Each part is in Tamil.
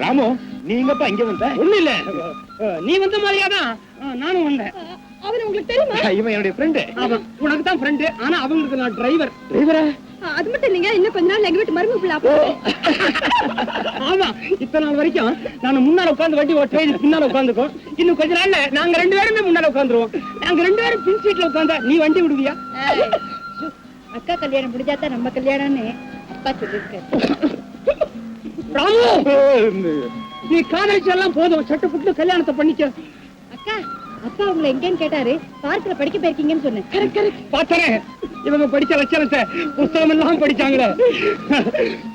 ராமு, நீங்கப்பா இங்க வந்த? ஒண்ணு இல்ல, நீ வந்த மாதிரியாதான் நானும் வந்தேன். அவன் உங்களுக்கு தெரியுமா? இவன் என்னுடைய ஃப்ரெண்டு. அவன் உனக்கு தான் ஃப்ரெண்டு, ஆனா அவங்களுக்கு நான் டிரைவர். டிரைவரா? அது மட்டும் இல்லைங்க, இன்னும் கொஞ்ச நாள் எங்க வீட்டு மருமக பிள்ளை. ஆமா, இத்தனை நாள் வரைக்கும் நான் முன்னால உட்கார்ந்து வண்டி ஓட்டுறேன், பின்னால உட்காந்துக்கும். இன்னும் கொஞ்ச நாள்ல நாங்க 2 பேருமே முன்னால உட்காந்துருவோம். நாங்க 2 பேரும் பின் சீட்ல உட்காந்தா நீ வண்டி விடுவியா? அக்கா கல்யாணம் முடிஞ்சாதான் நம்ம கல்யாணம்னு அப்பா சொல்லிருக்காரு. நீ காதலிச்செல்லாம் போதும், சட்டு புட்டு கல்யாணத்தை பண்ணிக்க. அக்கா, அப்பா உங்களை எங்கன்னு கேட்டாரு. பார்க்கல படிக்க போயிருக்கீங்கன்னு சொன்னேன். பார்த்தனே, இவங்க படிச்ச லட்சணத்தை புத்தகம் எல்லாம் படிச்சாங்களே.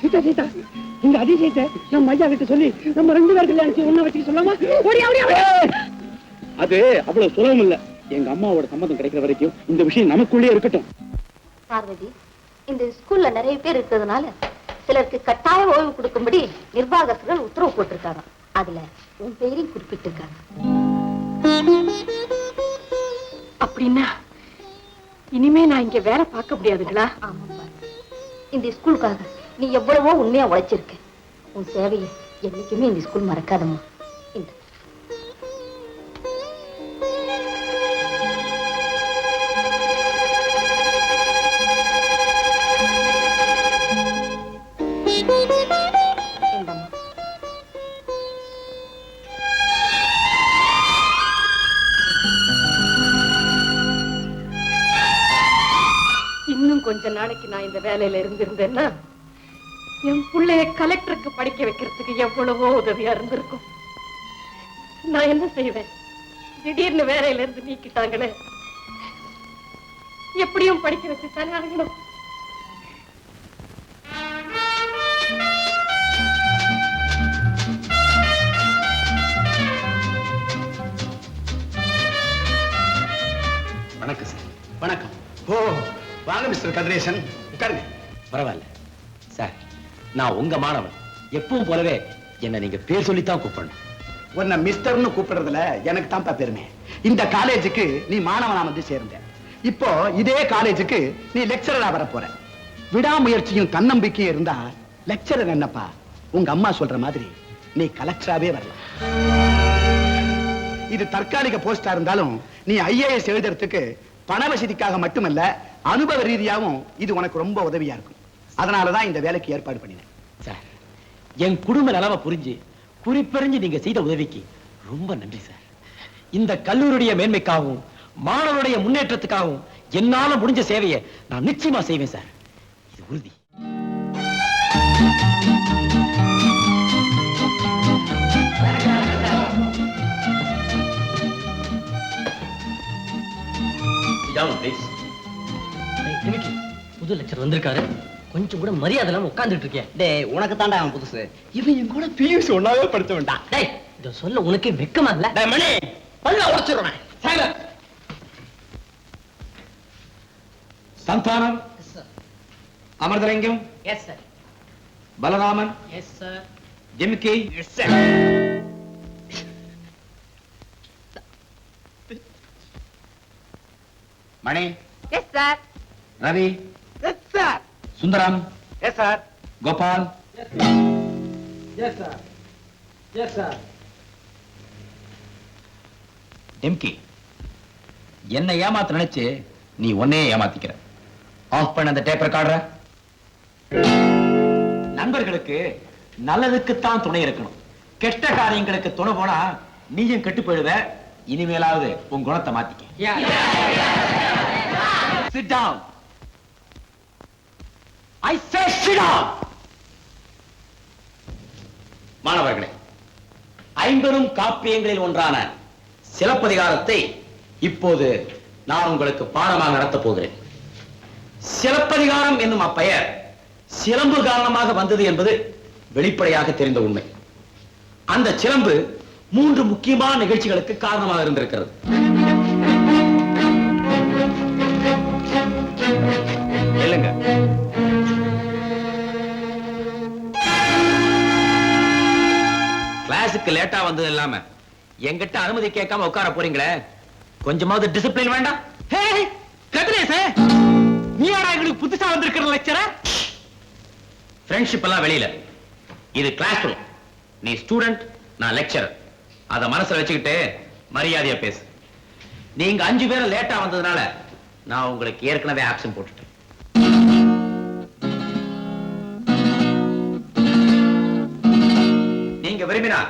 சீதா சீதா, இந்த அதிசயத்தை நம்ம ஐயா கிட்ட சொல்லி நம்ம 2 பேர் கல்யாணத்தை ஒண்ணா வச்சுக்க சொல்லாமா? அது அவ்வளவு சுலபம் இல்ல. எங்க அம்மாவோட சம்மதம் கிடைக்கிற வரைக்கும் இந்த விஷயம் நமக்குள்ளே இருக்கட்டும். பார்வதி, இந்த ஸ்கூல்ல நிறைய பேர் இருக்கிறதுனால சிலருக்கு கட்டாய ஓய்வு கொடுக்கும்படி நிர்வாகர்கள் உத்தரவு போட்டிருக்காங்க. அதுல உன் பெயரையும் குறிப்பிட்டிருக்காங்க. அப்படின்னா இனிமே நான் இங்க வேலை பார்க்க முடியாதுங்களா? ஆமாப்பா, இந்த ஸ்கூலுக்காக நீ எவ்வளவோ உண்மையா உழைச்சிருக்க. உன் சேவையை என்னைக்குமே இந்த ஸ்கூல் மறக்காதம்மா. இந்த இன்னும் கொஞ்ச நாளைக்கு நான் இந்த வேலையில இருந்திருந்தேன்னா என் பிள்ளைய கலெக்டருக்கு படிக்க வைக்கிறதுக்கு எவ்வளவோ உதவியா இருந்திருக்கும். நான் என்ன செய்வேன்? திடீர்னு வேலையில இருந்து நீக்கிட்டாங்களே. எப்படியும் படிக்க வச்சுட்டானே ஆகணும். வணக்கம் சார். வணக்கம். ஓ, வாங்க மிஸ்டர் கதிரேசன், உட்காருங்க. பரவாயில்ல சார், நான் உங்க மாணவன். எப்பவும் போலவே என்ன நீங்க பேர் சொல்லித்தான் கூப்பிடணும். உன்னை மிஸ்டர்னு கூப்பிடுறதுல எனக்கு தான் பெருமை. இந்த காலேஜுக்கு நீ மாணவனா வந்து சேர்ந்த. இப்போ இதே காலேஜுக்கு நீ லெக்சரரா வர போற. விடாமுயற்சியும் தன்னம்பிக்கையும் இருந்தா லெக்சரர் என்னப்பா, உங்க அம்மா சொல்ற மாதிரி நீ கலெக்டராவே வரலாம். இது தற்காலிக போஸ்டா இருந்தாலும் நீ IAS எழுதுறதுக்கு பண வசதிக்காக மட்டுமல்ல, அனுபவ ரீதியாகவும் இது உனக்கு ரொம்ப உதவியா இருக்கும். அதனாலதான் இந்த வேலைக்கு ஏற்பாடு பண்ணினேன். சார், என் குடும்ப நலவை புரிஞ்சு குறிப்பறிஞ்சு நீங்க செய்த உதவிக்கு ரொம்ப நன்றி சார். இந்த கல்லூரியுடைய மேன்மைக்காகவும் மாணவருடைய முன்னேற்றத்துக்காகவும் என்னால முடிஞ்ச சேவையை நான் நிச்சயமா செய்வேன் சார். இது உறுதி. புது லெக்சர் வந்திருக்காரு, கொஞ்சம் கூட மரியாதை இல்லாம உட்கார்ந்துட்டு இருக்கேன். டேய், உனக்கு தாண்டா அவன் புதுசு. இவன் என் கூட PUC ஒன்னாவே படிச்ச வேண்டாம். டேய், இத சொல்ல உனக்கு வெக்கமா இல்ல? டேய் மணி, பல்ல உடைச்சிடுறேன். Santhanam, Amirthalingam, yes sir. Balaraman, yes sir. Jimki, yes sir. Mani, yes sir. Ravi, yes sir. Sundaram, yes sir. Gopal, yes sir. Yes sir. Jimki, என்னை ஏமாத்த நினைச்சு நீ உன்னையே ஏமாத்திக்கிற. ஆஃப் பண்ண அந்த டேப் ரெக்கார்டரை. நண்பர்களுக்கு நல்லதுக்குத்தான் துணை இருக்கணும். கெட்ட காரியங்களுக்கு துணை போனா நீயும் கெட்டு போயிடுவ. இனிமேலாவது உன் குணத்தை மாத்திக்க. Sit down. I say sit down. மாணவர்களே, 50 காப்பியங்களில் ஒன்றான சிலப்பதிகாரத்தை இப்போது நான் உங்களுக்கு பாடமாக நடத்தப் போகிறேன். சிலப்பதிகாரம் என்னும் அப்பெயர் சிலம்பு காரணமாக வந்தது என்பது வெளிப்படையாக தெரிந்த உண்மை. அந்த சிலம்பு 3 முக்கியமான நிகழ்ச்சிகளுக்கு காரணமாக இருந்திருக்கிறது. இல்லைங்க, கிளாஸுக்கு லேட்டா வந்தது இல்லாம என்கிட்ட அனுமதி கேட்காம உட்கார போறீங்களே, கொஞ்சமாவது டிசிப்ளின் வேண்டாம்? நீ யாரா எங்களுக்கு புதுசா வந்திருக்கிற லெக்சரர்? ஃப்ரெண்ட்ஷிப் எல்லாம் வெளியில, இது கிளாஸ் ரூம். நீ ஸ்டூடெண்ட், நான் லெக்சரர். அத மனசுல வச்சுக்கிட்டு மரியாதையா பேசு. நீங்க 5 பேரும் லேட்டா வந்ததுனால நான் உங்களுக்கு ஏற்கனவே ஆப்ஷன் போட்டுட்டேன். நீங்க விரும்பினா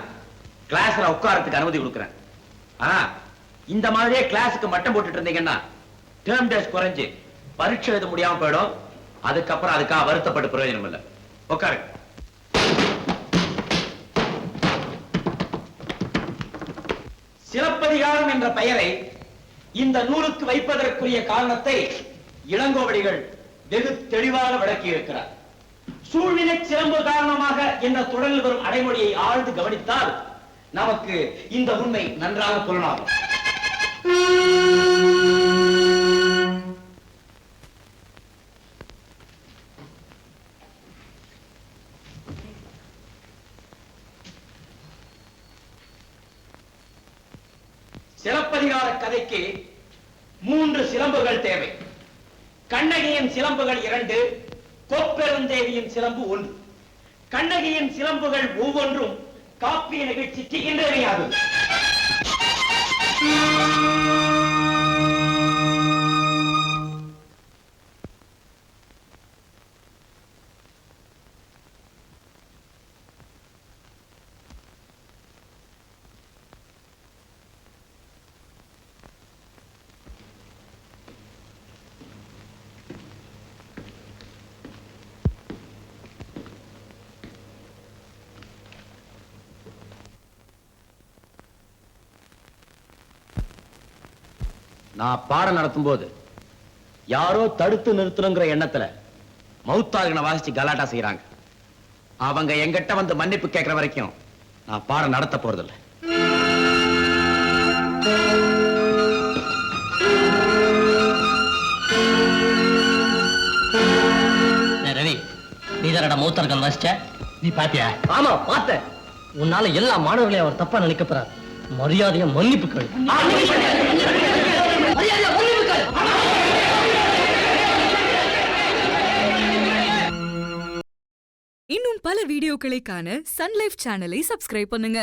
கிளாஸ்ல உட்காரத்துக்கு அனுமதி கொடுக்குறேன். ஆனா இந்த மாதிரியே கிளாஸுக்கு மட்டம் போட்டுட்டு இருந்தீங்கன்னா டேர்ம் டேஸ் குறைஞ்சு பரீட்சை எழுத முடியாம போயிடும். அதுக்கப்புறம் அதுக்காக வருத்தப்பட்டு பிரயோஜனம் இல்லை. உட்காரு. சிலப்பதிகாரம் என்ற பெயரை இந்த நூலுக்கு வைப்பதற்குரிய காரணத்தை இளங்கோவடிகள் வெகு தெளிவாக விளக்கி இருக்கிறார். சூழ்நிலை சிலம்பு காரணமாக என்ற தொடரில் வரும் அடைமொழியை ஆழ்ந்து கவனித்தால் நமக்கு இந்த உண்மை நன்றாக புலனாகும். சிலப்பதிகார கதைக்கு 3 சிலம்புகள் தேவை. கண்ணகியின் சிலம்புகள் 2, கோப்பெருந்தேவியின் சிலம்பு 1. கண்ணகியின் சிலம்புகள் ஒவ்வொன்றும் காப்பிய நிகழ்ச்சிக்கு இன்றியமையாதது. நான் பாடம் நடத்தும் போது யாரோ தடுத்து நிறுத்தணுங்கிற எண்ணத்துல மௌத்தார்கனை வாசிச்சு கலாட்டா செய்யறாங்க. அவங்க எங்கிட்ட வந்து மன்னிப்பு கேட்கிற வரைக்கும் நான் பாடம் நடத்த போறதில்லை. ரவி, நீ தானடா மௌத்தார்கன் வாசிச்ச? நீ பாத்தியா? ஆமா பார்த்தேன். உன்னால எல்லா மாணவர்களையும் அவர் தப்பா நினைக்கப்படுறார். மரியாதையா மன்னிப்பு கேளு. இன்னும் பல வீடியோக்களை காண சன் லைஃப் சேனலை சப்ஸ்கிரைப் பண்ணுங்க.